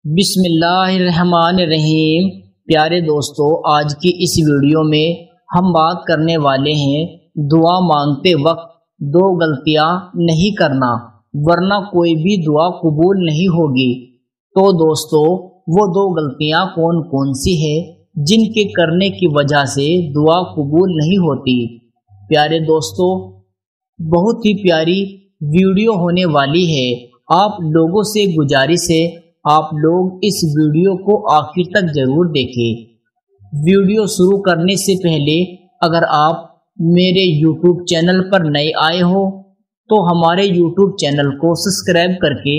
بسم اللہ الرحمن الرحیم۔ پیارے دوستو، آج کی اس ویڈیو میں ہم بات کرنے والے ہیں دعا مانگتے وقت دو غلطیاں نہیں کرنا، ورنہ کوئی بھی دعا قبول نہیں ہوگی۔ تو دوستو، وہ دو غلطیاں کون کون سی ہیں جن کے کرنے کی وجہ سے دعا قبول نہیں ہوتی؟ پیارے دوستو، بہت ہی پیاری ویڈیو ہونے والی ہے۔ آپ لوگوں سے گزارش ہے، آپ لوگ اس ویڈیو کو آخر تک ضرور دیکھیں۔ ویڈیو شروع کرنے سے پہلے اگر آپ میرے یوٹیوب چینل پر نئے آئے ہو تو ہمارے یوٹیوب چینل کو سبسکرائب کر کے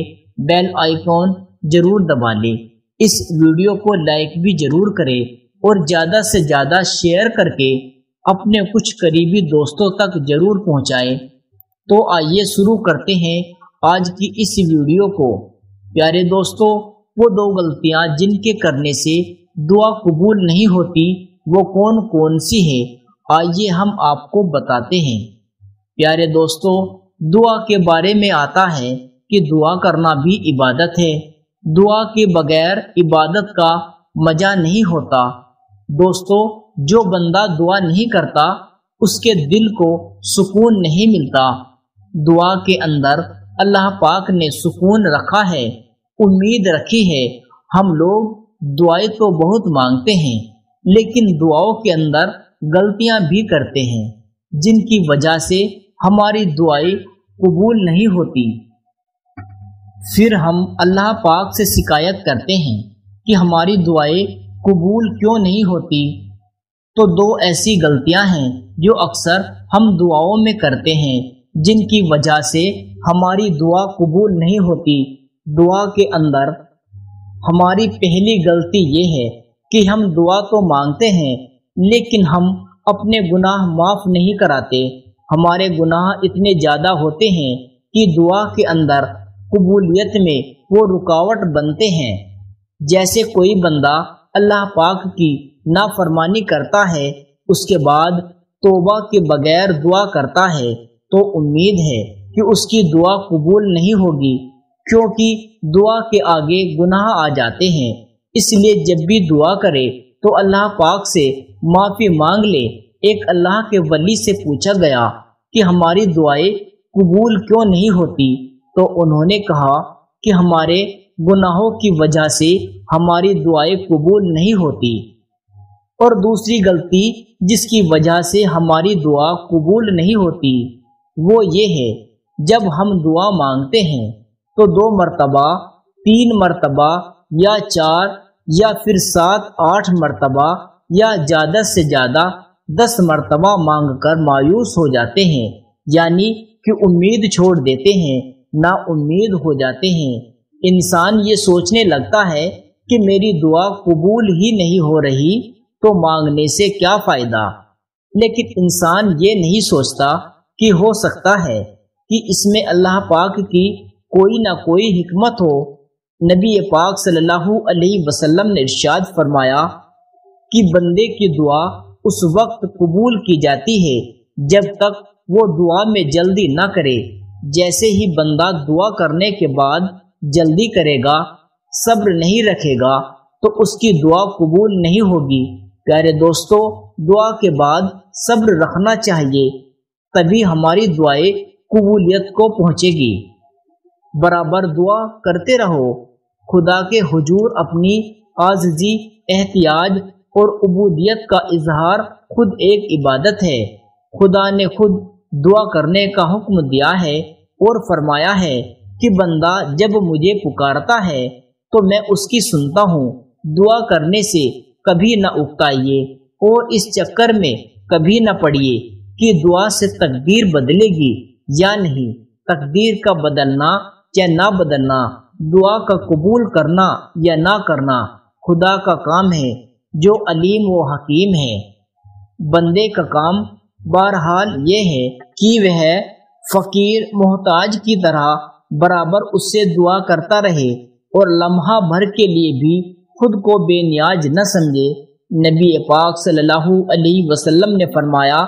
بیل آئیکن ضرور دبا لیں۔ اس ویڈیو کو لائک بھی ضرور کریں اور زیادہ سے زیادہ شیئر کر کے اپنے کچھ قریبی دوستوں تک ضرور پہنچائیں۔ تو آئیے شروع کرتے ہیں آج کی اس ویڈیو کو۔ پیارے دوستو، وہ دو غلطیاں جن کے کرنے سے دعا قبول نہیں ہوتی وہ کون کون سی ہیں، آئیے ہم آپ کو بتاتے ہیں۔ پیارے دوستو، دعا کے بارے میں آتا ہے کہ دعا کرنا بھی عبادت ہے۔ دعا کے بغیر عبادت کا مزہ نہیں ہوتا۔ دوستو، جو بندہ دعا نہیں کرتا اس کے دل کو سکون نہیں ملتا۔ دعا کے اندر اللہ پاک نے سکون رکھا ہے، امید رکھی ہے۔ ہم لوگ دعائیں تو بہت مانگتے ہیں لیکن دعاؤں کے اندر غلطیاں بھی کرتے ہیں جن کی وجہ سے ہماری دعائیں قبول نہیں ہوتی۔ پھر ہم اللہ پاک سے شکایت کرتے ہیں کہ ہماری دعائیں قبول کیوں نہیں ہوتی۔ تو دو ایسی غلطیاں ہیں جو اکثر ہم دعاؤں میں کرتے ہیں جن کی وجہ سے ہماری دعا قبول نہیں ہوتی۔ دعا کے اندر ہماری پہلی غلطی یہ ہے کہ ہم دعا تو مانگتے ہیں لیکن ہم اپنے گناہ معاف نہیں کراتے۔ ہمارے گناہ اتنے زیادہ ہوتے ہیں کہ دعا کے اندر قبولیت میں وہ رکاوٹ بنتے ہیں۔ جیسے کوئی بندہ اللہ پاک کی نافرمانی کرتا ہے، اس کے بعد توبہ کے بغیر دعا کرتا ہے تو امید ہے کہ اس کی دعا قبول نہیں ہوگی، کیونکہ دعا کے آگے گناہ آ جاتے ہیں۔ اس لیے جب بھی دعا کرے تو اللہ پاک سے معافی مانگ لے۔ ایک اللہ کے ولی سے پوچھا گیا کہ ہماری دعائیں قبول کیوں نہیں ہوتی؟ تو انہوں نے کہا کہ ہمارے گناہوں کی وجہ سے ہماری دعائیں قبول نہیں ہوتی۔ اور دوسری غلطی جس کی وجہ سے ہماری دعا قبول نہیں ہوتی وہ یہ ہے، جب ہم دعا مانگتے ہیں تو 2 مرتبہ، 3 مرتبہ یا 4 یا پھر 7، 8 مرتبہ یا زیادہ سے زیادہ 10 مرتبہ مانگ کر مایوس ہو جاتے ہیں، یعنی کہ امید چھوڑ دیتے ہیں، نا امید ہو جاتے ہیں۔ انسان یہ سوچنے لگتا ہے کہ میری دعا قبول ہی نہیں ہو رہی تو مانگنے سے کیا فائدہ؟ لیکن انسان یہ نہیں سوچتا کہ ہو سکتا ہے کہ اس میں اللہ پاک کی کوئی نہ کوئی حکمت ہو۔ نبی پاک صلی اللہ علیہ وسلم نے ارشاد فرمایا کہ بندے کی دعا اس وقت قبول کی جاتی ہے جب تک وہ دعا میں جلدی نہ کرے۔ جیسے ہی بندہ دعا کرنے کے بعد جلدی کرے گا، صبر نہیں رکھے گا تو اس کی دعا قبول نہیں ہوگی۔ پیارے دوستو، دعا کے بعد صبر رکھنا چاہیے، تبھی ہماری دعائیں قبولیت کو پہنچے گی۔ برابر دعا کرتے رہو۔ خدا کے حضور اپنی عاجزی، احتیاج اور عبودیت کا اظہار خود ایک عبادت ہے۔ خدا نے خود دعا کرنے کا حکم دیا ہے اور فرمایا ہے کہ بندہ جب مجھے پکارتا ہے تو میں اس کی سنتا ہوں۔ دعا کرنے سے کبھی نہ اکتائیے اور اس چکر میں کبھی نہ پڑیے کہ دعا سے تقدیر بدلے گی یا نہیں۔ تقدیر کا بدلنا یا نہ بدلنا، دعا کا قبول کرنا یا نہ کرنا خدا کا کام ہے جو علیم و حکیم ہے۔ بندے کا کام بہرحال یہ ہے کہ وہ فقیر محتاج کی طرح برابر اس سے دعا کرتا رہے اور لمحہ بھر کے لیے بھی خود کو بے نیاز نہ سمجھے۔ نبی پاک صلی اللہ علیہ وسلم نے فرمایا،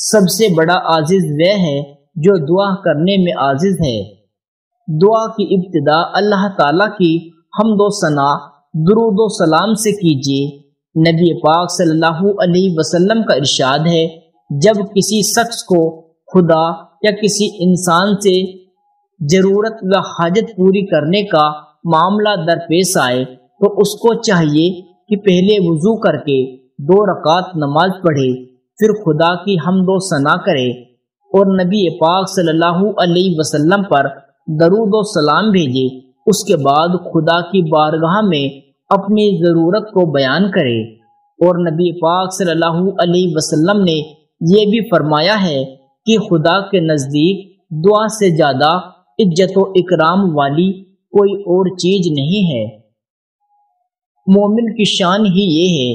سب سے بڑا عاجز وہ ہے جو دعا کرنے میں عاجز ہے۔ دعا کی ابتدا اللہ تعالیٰ کی حمد و ثنا درود و سلام سے کیجیے۔ نبی پاک صلی اللہ علیہ وسلم کا ارشاد ہے، جب کسی شخص کو خدا یا کسی انسان سے ضرورت و حاجت پوری کرنے کا معاملہ درپیش آئے تو اس کو چاہیے کہ پہلے وضو کر کے 2 رکعت نماز پڑھے، پھر خدا کی حمد و ثنا کرے اور نبی پاک صلی اللہ علیہ وسلم پر درود و سلام بھیجے۔ اس کے بعد خدا کی بارگاہ میں اپنی ضرورت کو بیان کرے۔ اور نبی پاک صلی اللہ علیہ وسلم نے یہ بھی فرمایا ہے کہ خدا کے نزدیک دعا سے زیادہ عزت و اکرام والی کوئی اور چیز نہیں ہے۔ مومن کی شان ہی یہ ہے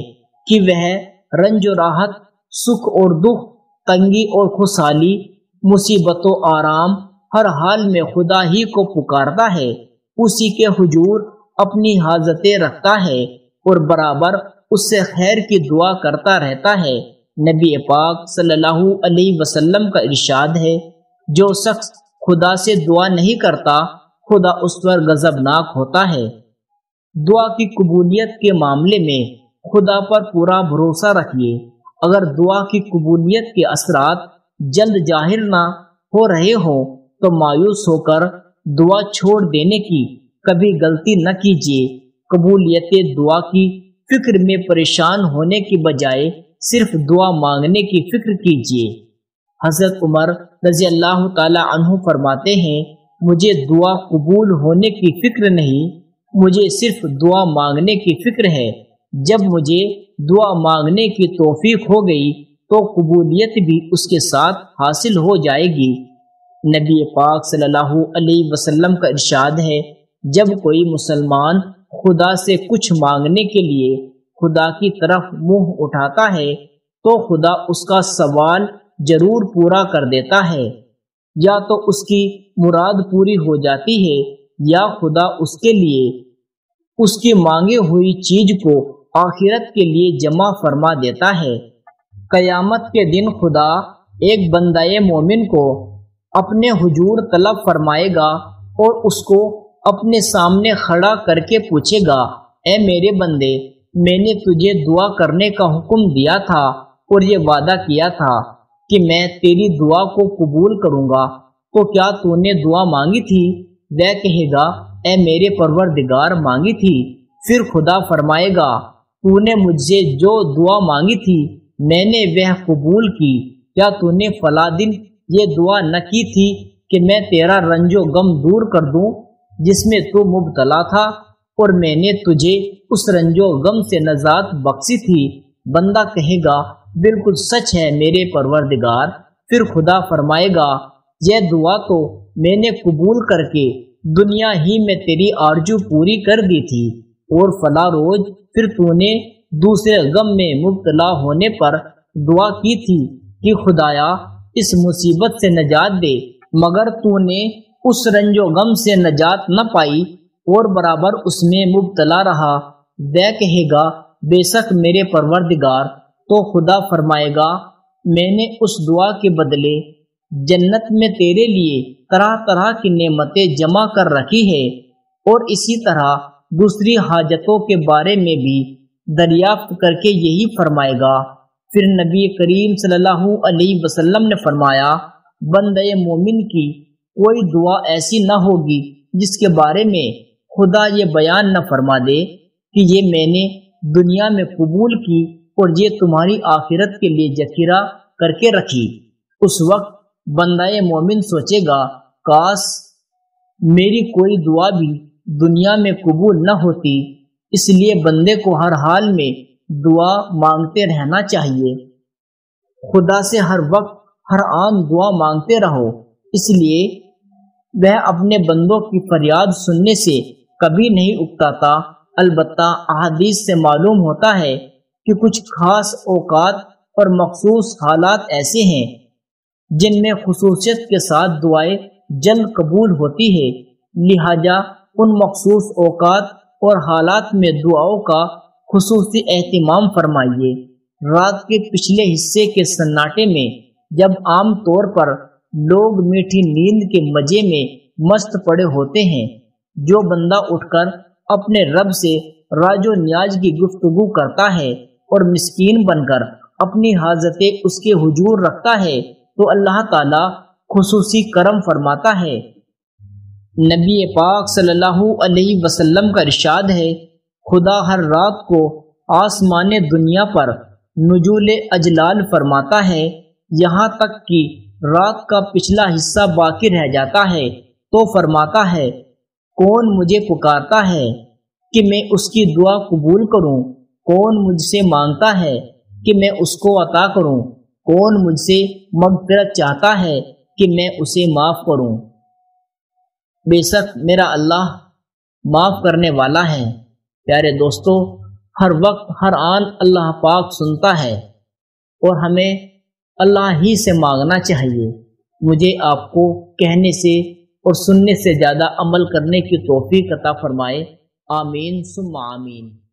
کہ وہ رنج و راحت، سکھ اور دکھ، تنگی اور خوشحالی، مصیبت و آرام، ہر حال میں خدا ہی کو پکارتا ہے، اسی کے حضور اپنی حاجتیں رکھتا ہے اور برابر اس سے خیر کی دعا کرتا رہتا ہے۔ نبی پاک صلی اللہ علیہ وسلم کا ارشاد ہے، جو شخص خدا سے دعا نہیں کرتا خدا اس پر غضبناک ہوتا ہے۔ دعا کی قبولیت کے معاملے میں خدا پر پورا بھروسہ رکھیے۔ اگر دعا کی قبولیت کے اثرات جلد ظاہر نہ ہو رہے ہوں تو مایوس ہو کر دعا چھوڑ دینے کی کبھی غلطی نہ کیجیے۔ قبولیت دعا کی فکر میں پریشان ہونے کی بجائے صرف دعا مانگنے کی فکر کیجیے۔ حضرت عمر رضی اللہ تعالی عنہ فرماتے ہیں، مجھے دعا قبول ہونے کی فکر نہیں، مجھے صرف دعا مانگنے کی فکر ہے۔ جب مجھے دعا مانگنے کی توفیق ہو گئی تو قبولیت بھی اس کے ساتھ حاصل ہو جائے گی۔ نبی پاک صلی اللہ علیہ وسلم کا ارشاد ہے، جب کوئی مسلمان خدا سے کچھ مانگنے کے لیے خدا کی طرف منہ اٹھاتا ہے تو خدا اس کا سوال ضرور پورا کر دیتا ہے، یا تو اس کی مراد پوری ہو جاتی ہے یا خدا اس کے لیے اس کی مانگے ہوئی چیز کو آخرت کے لیے جمع فرما دیتا ہے۔ قیامت کے دن خدا ایک بندہ مومن کو اپنے حضور طلب فرمائے گا اور اس کو اپنے سامنے کھڑا کر کے پوچھے گا، اے میرے بندے، میں نے تجھے دعا کرنے کا حکم دیا تھا اور یہ وعدہ کیا تھا کہ میں تیری دعا کو قبول کروں گا، تو کیا تو نے دعا مانگی تھی؟ وہ کہے گا، اے میرے پروردگار مانگی تھی۔ پھر خدا فرمائے گا، تو نے مجھ سے جو دعا مانگی تھی میں نے وہ قبول کی۔ کیا تو نے فلاں دن یہ دعا نہ کی تھی کہ میں تیرا رنج و غم دور کر دوں جس میں تو مبتلا تھا، اور میں نے تجھے اس رنج و غم سے نجات بخشی تھی؟ بندہ کہے گا، بالکل سچ ہے میرے پروردگار۔ پھر خدا فرمائے گا، یہ دعا تو میں نے قبول کر کے دنیا ہی میں تیری آرزو پوری کر دی تھی، اور فلاں روز پھر تو نے دوسرے غم میں مبتلا ہونے پر دعا کی تھی کہ خدایا اس مصیبت سے نجات دے، مگر تو نے اس رنج و غم سے نجات نہ پائی اور برابر اس میں مبتلا رہا۔ وہ کہے گا، بے شک میرے پروردگار۔ تو خدا فرمائے گا، میں نے اس دعا کے بدلے جنت میں تیرے لیے طرح طرح کی نعمتیں جمع کر رکھی ہے، اور اسی طرح دوسری حاجتوں کے بارے میں بھی دریافت کر کے یہی فرمائے گا۔ پھر نبی کریم صلی اللہ علیہ وسلم نے فرمایا، بندہ مومن کی کوئی دعا ایسی نہ ہوگی جس کے بارے میں خدا یہ بیان نہ فرما دے کہ یہ میں نے دنیا میں قبول کی اور یہ تمہاری آخرت کے لیے ذخیرہ کر کے رکھی۔ اس وقت بندہ مومن سوچے گا، کاش میری کوئی دعا بھی دنیا میں قبول نہ ہوتی۔ اس لیے بندے کو ہر حال میں دعا مانگتے رہنا چاہیے۔ خدا سے ہر وقت ہر آن دعا مانگتے رہو، اس لیے وہ اپنے بندوں کی فریاد سننے سے کبھی نہیں اکتاتا۔ البتہ احادیث سے معلوم ہوتا ہے کہ کچھ خاص اوقات اور مخصوص حالات ایسے ہیں جن میں خصوصیت کے ساتھ دعائیں جلد قبول ہوتی ہے، لہٰذا ان مخصوص اوقات اور حالات میں دعاؤں کا خصوصی اہتمام فرمائیے۔ رات کے پچھلے حصے کے سناٹے میں جب عام طور پر لوگ میٹھی نیند کے مزے میں مست پڑے ہوتے ہیں، جو بندہ اٹھ کر اپنے رب سے راج و نیاز کی گفتگو کرتا ہے اور مسکین بن کر اپنی حاجتیں اس کے حضور رکھتا ہے تو اللہ تعالی خصوصی کرم فرماتا ہے۔ نبی پاک صلی اللہ علیہ وسلم کا ارشاد ہے، خدا ہر رات کو آسمان دنیا پر نزول اجلال فرماتا ہے، یہاں تک کہ رات کا پچھلا حصہ باقی رہ جاتا ہے تو فرماتا ہے کون مجھے پکارتا ہے کہ میں اس کی دعا قبول کروں، کون مجھ سے مانگتا ہے کہ میں اس کو عطا کروں، کون مجھ سے مغفرت چاہتا ہے کہ میں اسے معاف کروں۔ بے شک میرا اللہ معاف کرنے والا ہے۔ پیارے دوستو، ہر وقت ہر آن اللہ پاک سنتا ہے اور ہمیں اللہ ہی سے مانگنا چاہیے۔ مجھے آپ کو کہنے سے اور سننے سے زیادہ عمل کرنے کی توفیق عطا فرمائے، آمین ثم آمین۔